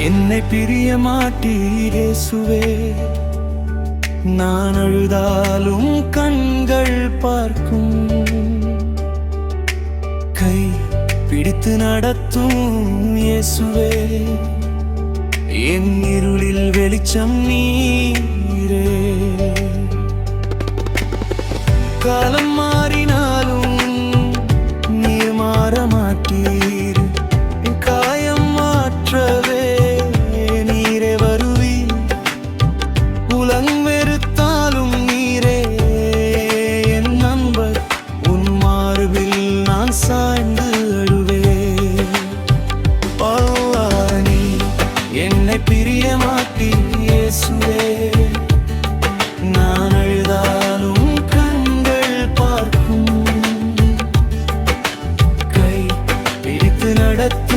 என்னை பிரிய மாட்டீர் இயேசுவே. நான் அழுதாலும் கண்கள் பார்க்கும், கை பிடித்து நடத்தும் இயேசுவே. என் இருளில் வெளிச்சம் நீரே. காலம் மாறினாலும் நீர் மாற மாட்டீர். காயம் மாற்றவே நீரே வருவீர். உலகம் வெறுத்தாலும் நீரே என் நண்பர். உன் மார்பில் நான் சாய்ந்து அழுவேன். நீ என்னை பிரிய மாட்டீர் இயேசுவே. நான் அழுதாலும் கண்கள் பார்க்கும், கை பிடித்து நடத்த